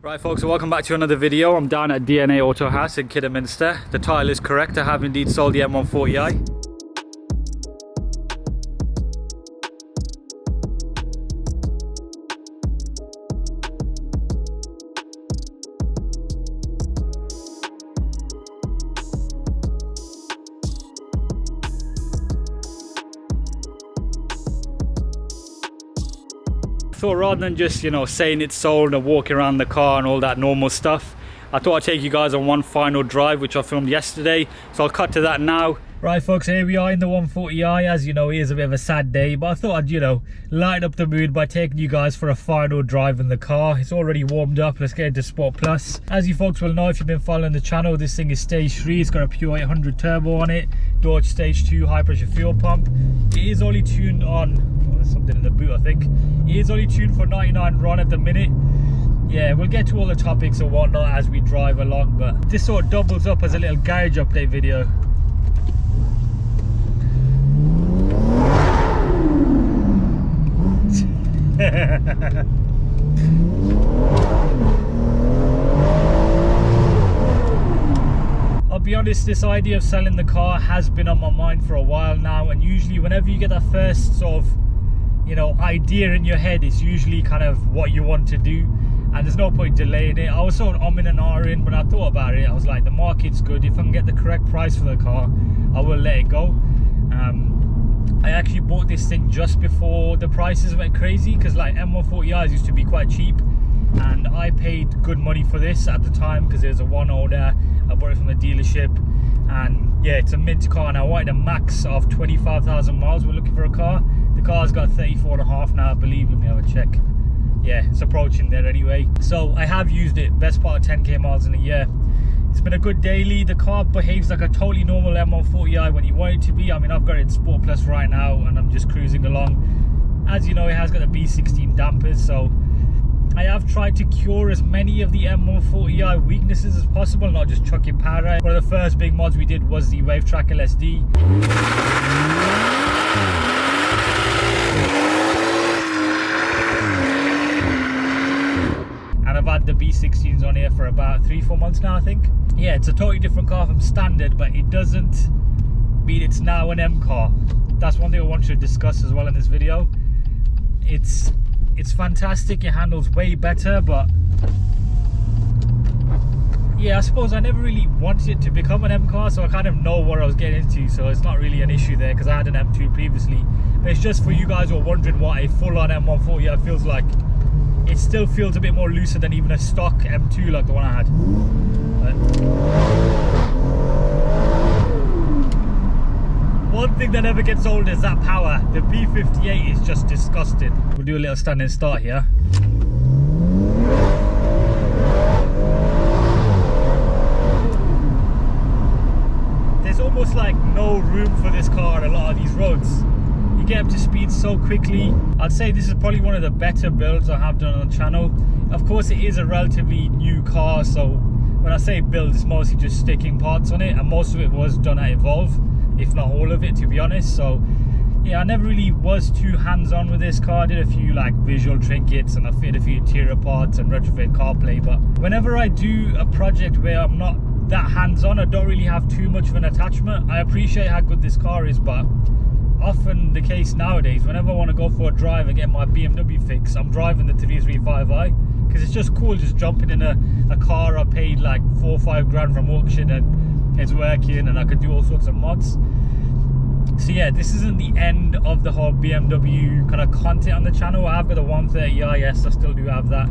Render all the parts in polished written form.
Right folks, so welcome back to another video. I'm down at DNA Auto House in Kidderminster. The title is correct, I have indeed sold the M140i. So rather than just, saying it's sold and walking around the car and all that normal stuff, I thought I'd take you guys on one final drive, which I filmed yesterday. So I'll cut to that now. Right folks, here we are in the 140i. As you know, it is a bit of a sad day, but I thought I'd, lighten up the mood by taking you guys for a final drive in the car. It's already warmed up. Let's get into Sport Plus. As you folks will know, if you've been following the channel, this thing is stage 3. It's got a pure 800 turbo on it. Dodge stage 2 high pressure fuel pump. It is only tuned on, there's something in the boot I think. It is only tuned for 99 RON at the minute. Yeah, we'll get to all the topics and whatnot as we drive along, but this sort of doubles up as a little garage update video. I'll be honest, this idea of selling the car has been on my mind for a while now, and usually whenever you get that first sort of idea in your head, it's usually kind of what you want to do, and there's no point delaying it. I was sort of umming and ahhing, but I thought about it. I was like, the market's good. If I can get the correct price for the car, I will let it go. I actually bought this thing just before the prices went crazy, because like M140i's used to be quite cheap, and I paid good money for this at the time because it was a one owner. I bought it from a dealership, and yeah, it's a mint car, and I wanted a max of 25,000 miles. We're looking for a car. The car's got 34.5 now, I believe. Let me have a check. Yeah, it's approaching there anyway. So I have used it best part of 10k miles in a year. It's been a good daily. The car behaves like a totally normal M140i when you want it to be. I mean, I've got it in Sport Plus right now and I'm just cruising along. As you know, it has got the B16 dampers, so I have tried to cure as many of the M140i weaknesses as possible, not just chucking power out. One of the first big mods we did was the Wave Track LSD. And I've had the B16s on here for about 3-4 months now, I think. Yeah, it's a totally different car from standard, but it doesn't mean it's now an M car. That's one thing I wanted to discuss as well in this video. It's fantastic, it handles way better, but yeah, I suppose I never really wanted it to become an M car, so I kind of know what I was getting into, so it's not really an issue there, because I had an M2 previously. But it's just for you guys who are wondering what a full-on M140i feels like. It still feels a bit more looser than even a stock M2 like the one I had. One thing that never gets old is that power. The P58 is just disgusting. We'll do a little standing start here. There's almost like no room for this car on a lot of these roads. You get up to speed so quickly. I'd say this is probably one of the better builds I have done on the channel. Of course, it is a relatively new car, so when I say build, it's mostly just sticking parts on it, and most of it was done at Evolve, if not all of it, to be honest. So yeah, I never really was too hands-on with this car. I did a few like visual trinkets, and I fitted a few interior parts and retrofit CarPlay, but whenever I do a project where I'm not that hands-on, I don't really have too much of an attachment. I appreciate how good this car is, but often the case nowadays, whenever I want to go for a drive and get my BMW fix, I'm driving the 335i, because it's just cool just jumping in a car I paid like 4 or 5 grand from auction, and it's working, and I could do all sorts of mods. So yeah, this isn't the end of the whole BMW kind of content on the channel. I have got a 130i, yes, I still do have that.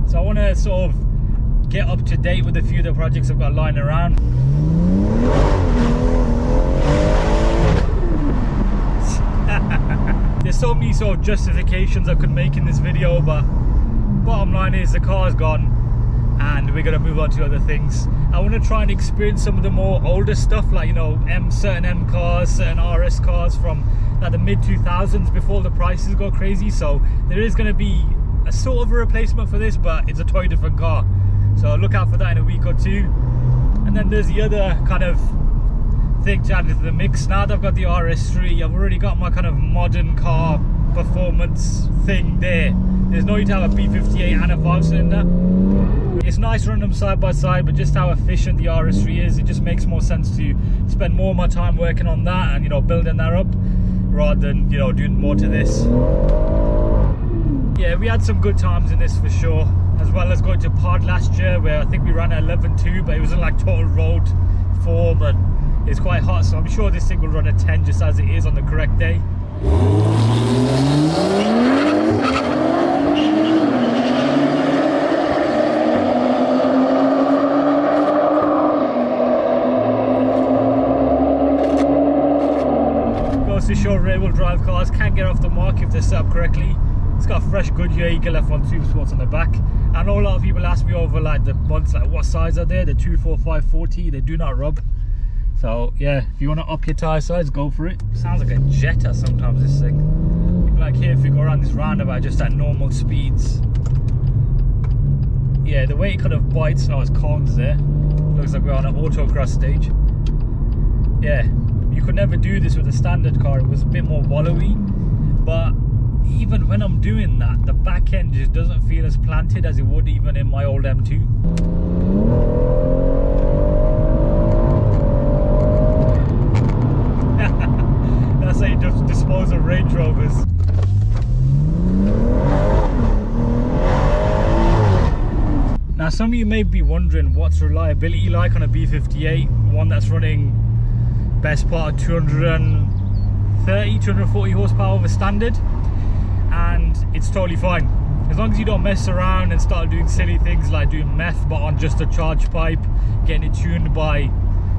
So I want to sort of get up to date with a few of the projects I've got lying around. There's so many sort of justifications I could make in this video, but bottom line is the car's gone and we're going to move on to other things. I want to try and experience some of the more older stuff, like certain M cars, certain RS cars from like the mid 2000s before the prices go crazy. So there is going to be a sort of a replacement for this, but it's a totally different car, so look out for that in a week or two. And then there's the other kind of thing to add to the mix. Now that I've got the RS3, I've already got my kind of modern car performance thing there. There's no need to have a B58 and a 5-cylinder. nice running them side by side, but just how efficient the RS3 is, it just makes more sense to spend more of my time working on that and, you know, building that up rather than, you know, doing more to this. Yeah, we had some good times in this for sure, as well as going to pod last year where I think we ran at 11.2, but it wasn't like total road form and it's quite hot, so I'm sure this thing will run at 10 just as it is on the correct day. Goes to show rear wheel drive cars can get off the mark if they're set up correctly. It's got a fresh Goodyear Eagle F1 Super Sports on the back. I know a lot of people ask me over like the months, like what size are they? The 245 40, they do not rub. So yeah, if you want to up your tyre size, go for it. Sounds like a Jetta sometimes, this thing. Even like here, if you go around this roundabout just at normal speeds. Yeah, the way it kind of bites now as cones there. Looks like we're on an autocross stage. Yeah, you could never do this with a standard car. It was a bit more wallowy, but even when I'm doing that, the back end just doesn't feel as planted as it would even in my old M2. That's how you just dispose of Range Rovers. Now some of you may be wondering what's reliability like on a B58, one that's running best part of 230, 240 horsepower over standard. And it's totally fine as long as you don't mess around and start doing silly things like doing meth but on just a charge pipe, getting it tuned by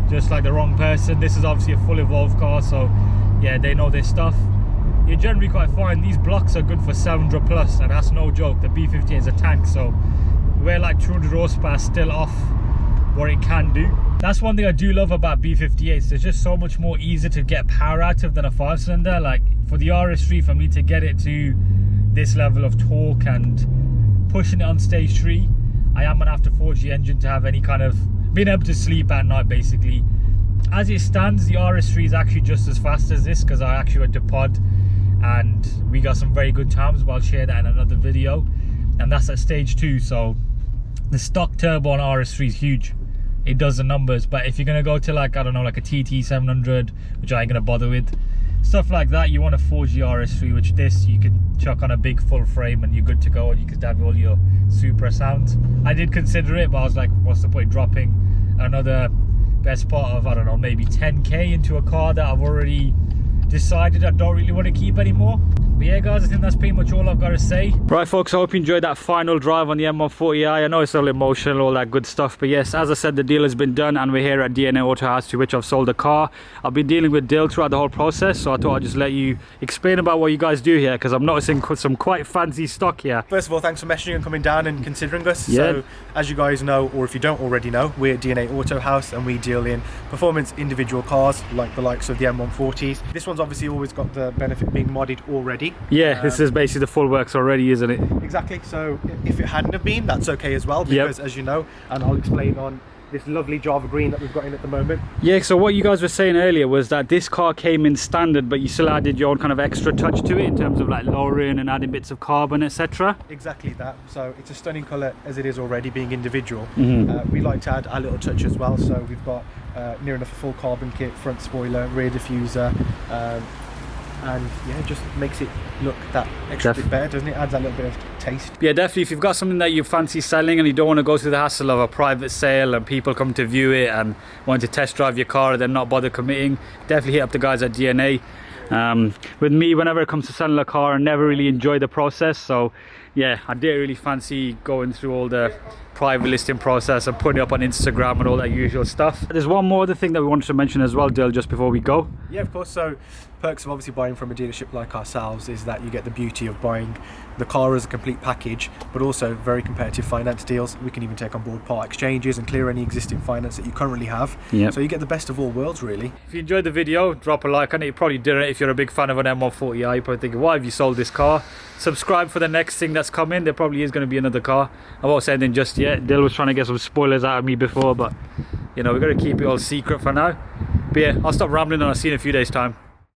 just like the wrong person. This is obviously a full evolved car, so yeah, they know their stuff. You're generally quite fine. These blocks are good for 700 plus, and that's no joke. The B58 is a tank, so we're like 200 horsepower still off what it can do. That's one thing I do love about B58s. It's just so much more easier to get power out of than a 5-cylinder. Like for the RS3, for me to get it to this level of torque and pushing it on stage 3, I am gonna have to forge the engine to have any kind of being able to sleep at night basically. As it stands, the RS3 is actually just as fast as this because I actually went to pod and we got some very good times, but I'll share that in another video. And that's at stage 2, so the stock turbo on RS3 is huge. It does the numbers, but if you're gonna go to like, I don't know, like a TT 700, which I ain't gonna bother with, stuff like that, you want to forge the RS3, which this you can chuck on a big full frame and you're good to go, and you could have all your super sounds. I did consider it, but I was like, what's the point dropping another best part of, I don't know, maybe 10k into a car that I've already decided I don't really want to keep anymore. But yeah guys, I think that's pretty much all I've got to say. Right folks, I hope you enjoyed that final drive on the M140i. I know it's a little emotional, all that good stuff, but yes, as I said, the deal has been done and we're here at DNA Auto House, to which I've sold the car. I've been dealing with Dale throughout the whole process, so I thought I'd just let you explain about what you guys do here, because I'm noticing some quite fancy stock here. First of all, thanks for messaging and coming down and considering us. Yeah. So as you guys know, or if you don't already know, we're at DNA Auto House and we deal in performance individual cars like the likes of the M140s. This one's obviously always got the benefit of being modded already. Yeah, this is basically the full works already, isn't it? Exactly. So if it hadn't have been, that's okay as well, because as you know, and I'll explain on this lovely Java green that we've got in at the moment. Yeah, so what you guys were saying earlier was that this car came in standard, but you still added your own kind of extra touch to it in terms of like lowering and adding bits of carbon, etc. Exactly that. So it's a stunning colour as it is already, being individual. We like to add our little touch as well, so we've got near enough a full carbon kit, front spoiler, rear diffuser, and yeah, it just makes it look that extra bit better, doesn't it? Adds that little bit of taste. Yeah, definitely. If you've got something that you fancy selling and you don't want to go through the hassle of a private sale and people come to view it and want to test drive your car and then not bother committing, definitely hit up the guys at DNA. With me, whenever it comes to selling a car, I never really enjoy the process, so yeah, I didn't really fancy going through all the private listing process and putting it up on Instagram and all that usual stuff. There's one more other thing that we wanted to mention as well, Dale, just before we go. Yeah, of course. So perks of obviously buying from a dealership like ourselves is that you get the beauty of buying the car as a complete package, but also very competitive finance deals. We can even take on board part exchanges and clear any existing finance that you currently have. So you get the best of all worlds, really. If you enjoyed the video, drop a like on it. You probably didn't if you're a big fan of an M140i. You're probably thinking, why have you sold this car? Subscribe for the next thing that's coming. There probably is going to be another car. I won't say anything just yet. Dale was trying to get some spoilers out of me before, but you know, we've got to keep it all secret for now. But yeah, I'll stop rambling and I'll see you in a few days' time.